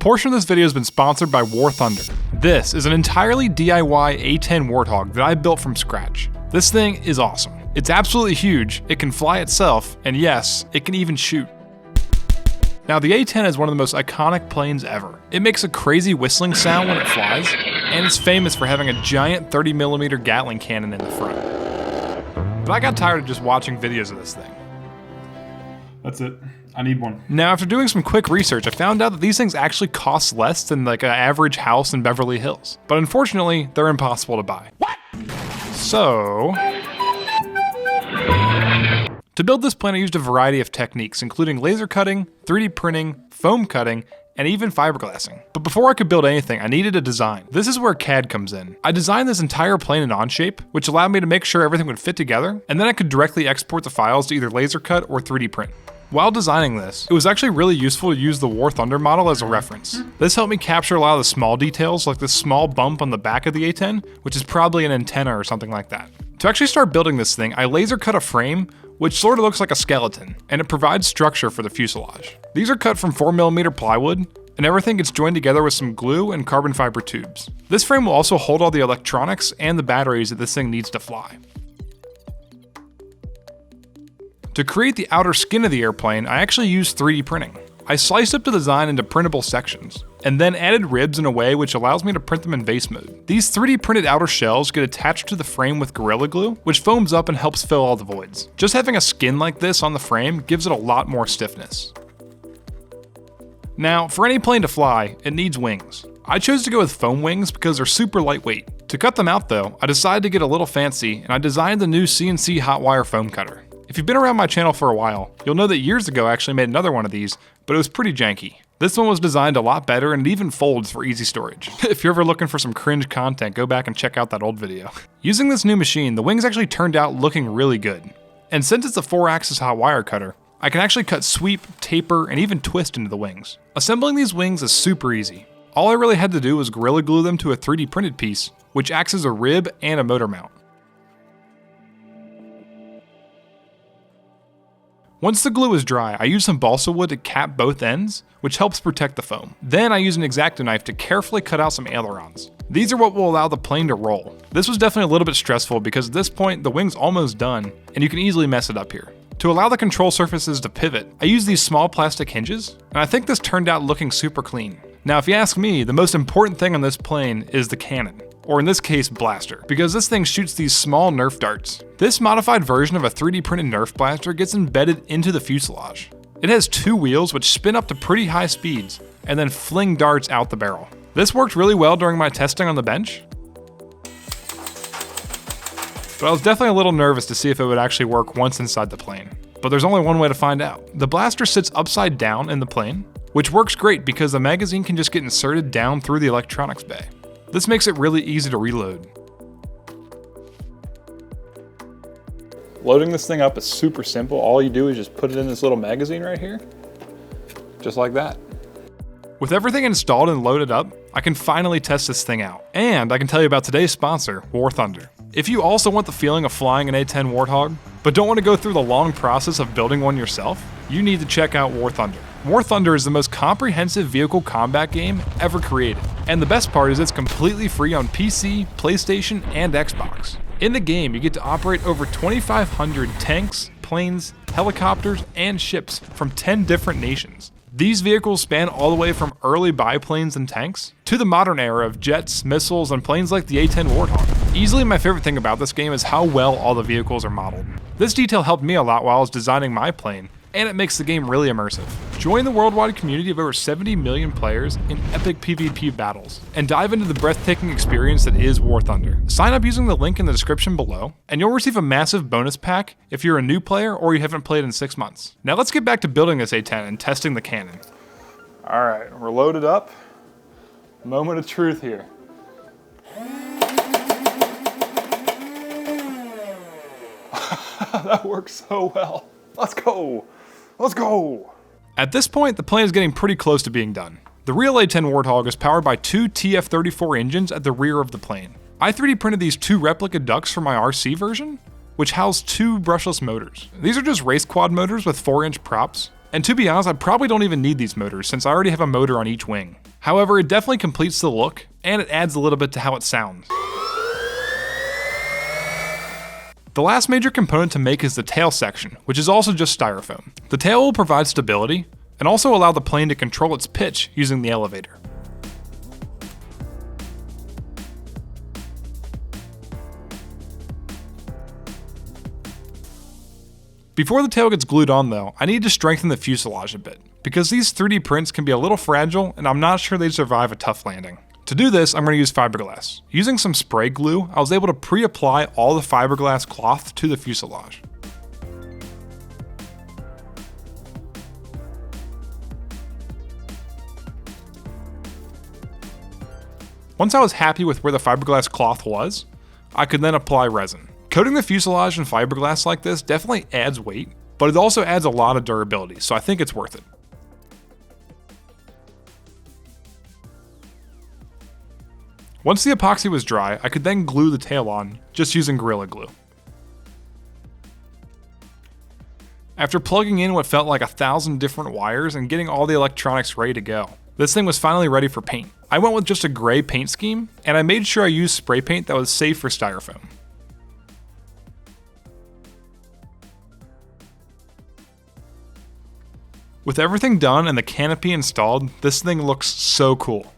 portion of this video has been sponsored by War Thunder. This is an entirely DIY A-10 Warthog that I built from scratch. This thing is awesome. It's absolutely huge, it can fly itself, and yes, it can even shoot. Now the A-10 is one of the most iconic planes ever. It makes a crazy whistling sound when it flies, and it's famous for having a giant 30mm Gatling cannon in the front. But I got tired of just watching videos of this thing. That's it. I need one. Now, after doing some quick research, I found out that these things actually cost less than like an average house in Beverly Hills. But unfortunately, they're impossible to buy. What? So, to build this plane, I used a variety of techniques, including laser cutting, 3D printing, foam cutting, and even fiberglassing. But before I could build anything, I needed a design. This is where CAD comes in. I designed this entire plane in Onshape, which allowed me to make sure everything would fit together, and then I could directly export the files to either laser cut or 3D print. While designing this, it was actually really useful to use the War Thunder model as a reference. This helped me capture a lot of the small details, like this small bump on the back of the A-10, which is probably an antenna or something like that. To actually start building this thing, I laser cut a frame, which sort of looks like a skeleton, and it provides structure for the fuselage. These are cut from 4mm plywood, and everything gets joined together with some glue and carbon fiber tubes. This frame will also hold all the electronics and the batteries that this thing needs to fly. To create the outer skin of the airplane, I actually used 3D printing. I sliced up the design into printable sections, and then added ribs in a way which allows me to print them in vase mode. These 3D printed outer shells get attached to the frame with Gorilla Glue, which foams up and helps fill all the voids. Just having a skin like this on the frame gives it a lot more stiffness. Now, for any plane to fly, it needs wings. I chose to go with foam wings because they're super lightweight. To cut them out though, I decided to get a little fancy, and I designed the new CNC hot wire foam cutter. If you've been around my channel for a while, you'll know that years ago I actually made another one of these, but it was pretty janky. This one was designed a lot better and it even folds for easy storage. If you're ever looking for some cringe content, go back and check out that old video. Using this new machine, the wings actually turned out looking really good. And since it's a 4-axis hot wire cutter, I can actually cut sweep, taper, and even twist into the wings. Assembling these wings is super easy. All I really had to do was Gorilla Glue them to a 3D printed piece, which acts as a rib and a motor mount. Once the glue is dry, I use some balsa wood to cap both ends, which helps protect the foam. Then I use an X-Acto knife to carefully cut out some ailerons. These are what will allow the plane to roll. This was definitely a little bit stressful because at this point, the wing's almost done, and you can easily mess it up here. To allow the control surfaces to pivot, I use these small plastic hinges, and I think this turned out looking super clean. Now if you ask me, the most important thing on this plane is the cannon, or in this case blaster, because this thing shoots these small Nerf darts. This modified version of a 3D printed Nerf blaster gets embedded into the fuselage. It has 2 wheels which spin up to pretty high speeds, and then fling darts out the barrel. This worked really well during my testing on the bench, but I was definitely a little nervous to see if it would actually work once inside the plane. But there's only one way to find out. The blaster sits upside down in the plane, which works great because the magazine can just get inserted down through the electronics bay. This makes it really easy to reload. Loading this thing up is super simple. All you do is just put it in this little magazine right here, just like that. With everything installed and loaded up, I can finally test this thing out. And I can tell you about today's sponsor, War Thunder. If you also want the feeling of flying an A-10 Warthog, but don't want to go through the long process of building one yourself, you need to check out War Thunder. War Thunder is the most comprehensive vehicle combat game ever created. And the best part is it's completely free on PC, PlayStation, and Xbox. In the game, you get to operate over 2,500 tanks, planes, helicopters, and ships from 10 different nations. These vehicles span all the way from early biplanes and tanks to the modern era of jets, missiles, and planes like the A-10 Warthog. Easily my favorite thing about this game is how well all the vehicles are modeled. This detail helped me a lot while I was designing my plane, and it makes the game really immersive. Join the worldwide community of over 70 million players in epic PvP battles, and dive into the breathtaking experience that is War Thunder. Sign up using the link in the description below, and you'll receive a massive bonus pack if you're a new player or you haven't played in 6 months. Now let's get back to building this A-10 and testing the cannon. All right, we're loaded up. Moment of truth here. That works so well. Let's go. Let's go. At this point, the plane is getting pretty close to being done. The real A-10 Warthog is powered by 2 TF34 engines at the rear of the plane. I 3D printed these 2 replica ducts for my RC version, which house 2 brushless motors. These are just race quad motors with 4-inch props, and to be honest, I probably don't even need these motors since I already have a motor on each wing. However, it definitely completes the look, and it adds a little bit to how it sounds. The last major component to make is the tail section, which is also just styrofoam. The tail will provide stability, and also allow the plane to control its pitch using the elevator. Before the tail gets glued on though, I need to strengthen the fuselage a bit, because these 3D prints can be a little fragile and I'm not sure they'd survive a tough landing. To do this, I'm going to use fiberglass. Using some spray glue, I was able to pre-apply all the fiberglass cloth to the fuselage. Once I was happy with where the fiberglass cloth was, I could then apply resin. Coating the fuselage in fiberglass like this definitely adds weight, but it also adds a lot of durability, so I think it's worth it. Once the epoxy was dry, I could then glue the tail on, just using Gorilla Glue. After plugging in what felt like 1,000 different wires and getting all the electronics ready to go, this thing was finally ready for paint. I went with just a gray paint scheme, and I made sure I used spray paint that was safe for styrofoam. With everything done and the canopy installed, this thing looks so cool.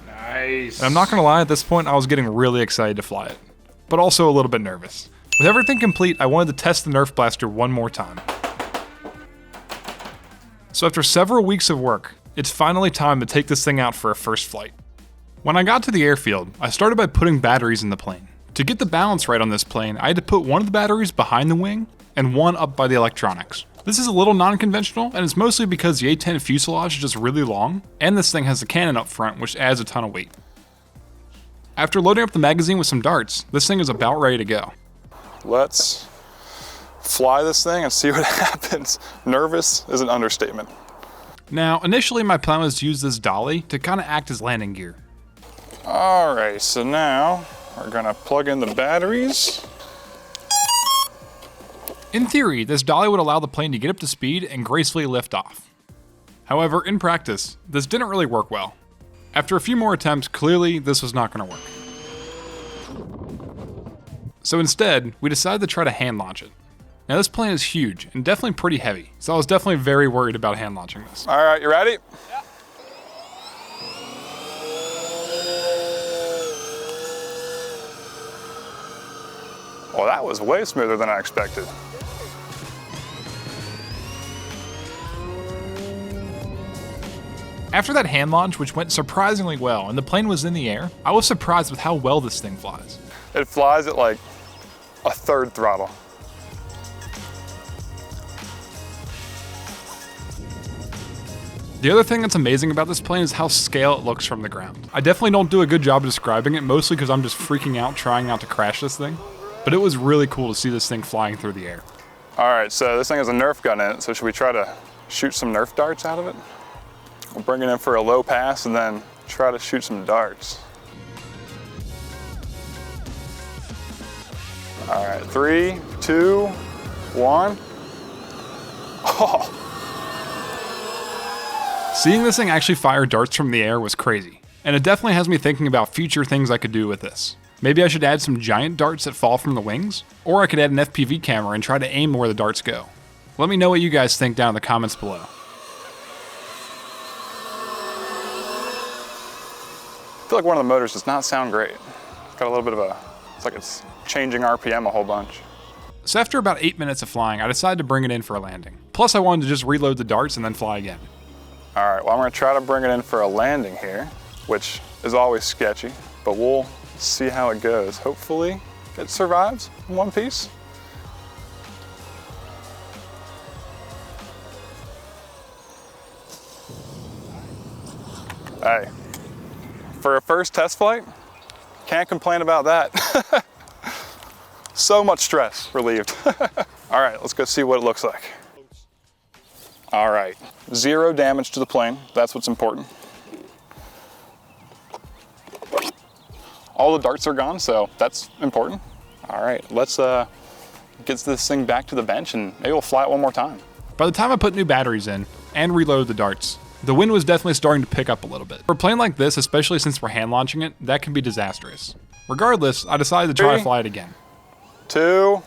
Nice. And I'm not gonna lie, at this point I was getting really excited to fly it, but also a little bit nervous. With everything complete, I wanted to test the Nerf blaster one more time. So after several weeks of work, it's finally time to take this thing out for a first flight. When I got to the airfield, I started by putting batteries in the plane. To get the balance right on this plane, I had to put one of the batteries behind the wing and one up by the electronics. This is a little non-conventional, and it's mostly because the A-10 fuselage is just really long, and this thing has a cannon up front, which adds a ton of weight. After loading up the magazine with some darts, this thing is about ready to go. Let's fly this thing and see what happens. Nervous is an understatement. Now, initially my plan was to use this dolly to kind of act as landing gear. All right, so now we're gonna plug in the batteries. In theory, this dolly would allow the plane to get up to speed and gracefully lift off. However, in practice, this didn't really work well. After a few more attempts, clearly this was not going to work. So instead, we decided to try to hand launch it. Now this plane is huge and definitely pretty heavy, so I was definitely very worried about hand launching this. All right, you ready? Yeah. Well, that was way smoother than I expected. After that hand launch, which went surprisingly well, and the plane was in the air, I was surprised with how well this thing flies. It flies at like a third throttle. The other thing that's amazing about this plane is how scale it looks from the ground. I definitely don't do a good job of describing it, mostly because I'm just freaking out trying not to crash this thing. But it was really cool to see this thing flying through the air. All right, so this thing has a Nerf gun in it, so should we try to shoot some Nerf darts out of it? We'll bring it in for a low pass and then try to shoot some darts. All right, 3, 2, 1. Oh. Seeing this thing actually fire darts from the air was crazy, and it definitely has me thinking about future things I could do with this. Maybe I should add some giant darts that fall from the wings, or I could add an FPV camera and try to aim where the darts go. Let me know what you guys think down in the comments below. I feel like one of the motors does not sound great. It's got a little bit of a, it's like it's changing RPM a whole bunch. So after about 8 minutes of flying, I decided to bring it in for a landing. Plus I wanted to just reload the darts and then fly again. All right, well I'm gonna try to bring it in for a landing here, which is always sketchy, but we'll see how it goes. Hopefully it survives in one piece. Hey, for a first test flight, can't complain about that. So much stress relieved. All right, let's go see what it looks like. All right, 0 damage to the plane. That's what's important. All the darts are gone, so that's important. All right, let's get this thing back to the bench and maybe we'll fly it one more time. By the time I put new batteries in and reloaded the darts, The wind was definitely starting to pick up a little bit. For a plane like this, especially since we're hand launching it, that can be disastrous. Regardless, I decided to try to fly it again. 2.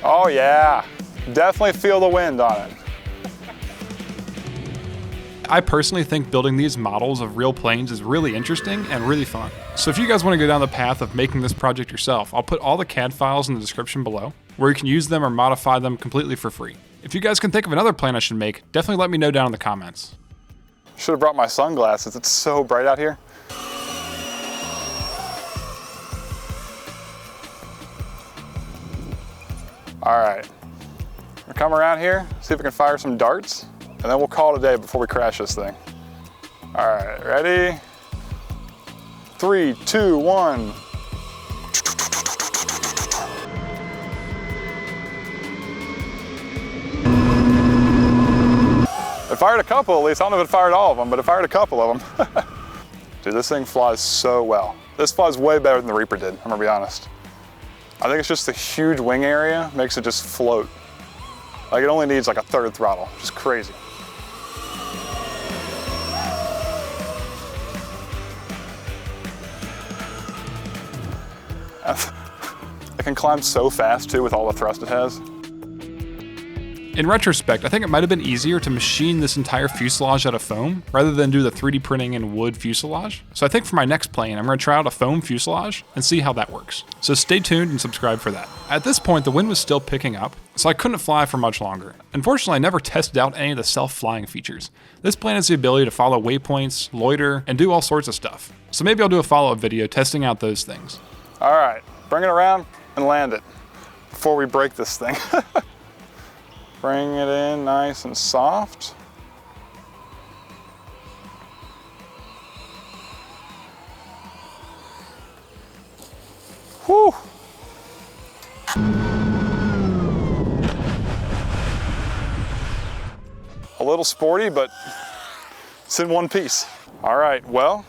Oh yeah, definitely feel the wind on it. I personally think building these models of real planes is really interesting and really fun. So if you guys want to go down the path of making this project yourself, I'll put all the CAD files in the description below, where you can use them or modify them completely for free. If you guys can think of another plane I should make, definitely let me know down in the comments. Should have brought my sunglasses, it's so bright out here. All right, we'll come around here, see if we can fire some darts, and then we'll call it a day before we crash this thing. All right, ready? 3, 2, 1. It fired a couple at least. I don't know if it fired all of them, but it fired a couple of them. Dude, this thing flies so well. This flies way better than the Reaper did, I'm gonna be honest. I think it's just the huge wing area makes it just float. Like it only needs like a 1/3 throttle, just crazy. It can climb so fast too with all the thrust it has. In retrospect, I think it might have been easier to machine this entire fuselage out of foam rather than do the 3D printing in wood fuselage. So I think for my next plane, I'm going to try out a foam fuselage and see how that works. So stay tuned and subscribe for that. At this point, the wind was still picking up, so I couldn't fly for much longer. Unfortunately, I never tested out any of the self-flying features. This plane has the ability to follow waypoints, loiter, and do all sorts of stuff. So maybe I'll do a follow-up video testing out those things. All right, bring it around and land it before we break this thing. Bring it in nice and soft. Whew. A little sporty, but it's in one piece. All right, well,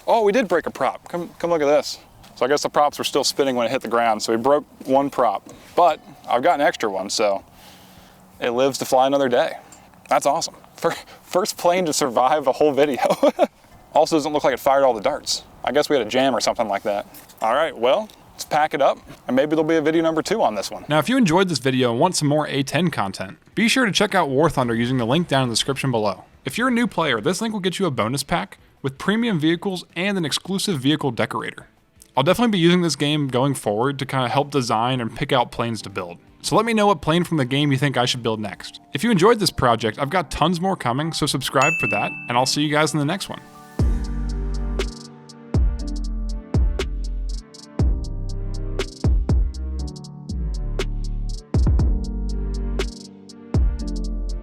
oh, we did break a prop. Come look at this. So I guess the props were still spinning when it hit the ground, so we broke one prop, but I've got an extra one, so it lives to fly another day. That's awesome. First plane to survive a whole video. Also doesn't look like it fired all the darts. I guess we had a jam or something like that. All right, well, let's pack it up and maybe there'll be a video number 2 on this one. Now, if you enjoyed this video and want some more A-10 content, be sure to check out War Thunder using the link down in the description below. If you're a new player, this link will get you a bonus pack with premium vehicles and an exclusive vehicle decorator. I'll definitely be using this game going forward to kind of help design and pick out planes to build. So let me know what plane from the game you think I should build next. If you enjoyed this project, I've got tons more coming, so subscribe for that, and I'll see you guys in the next one.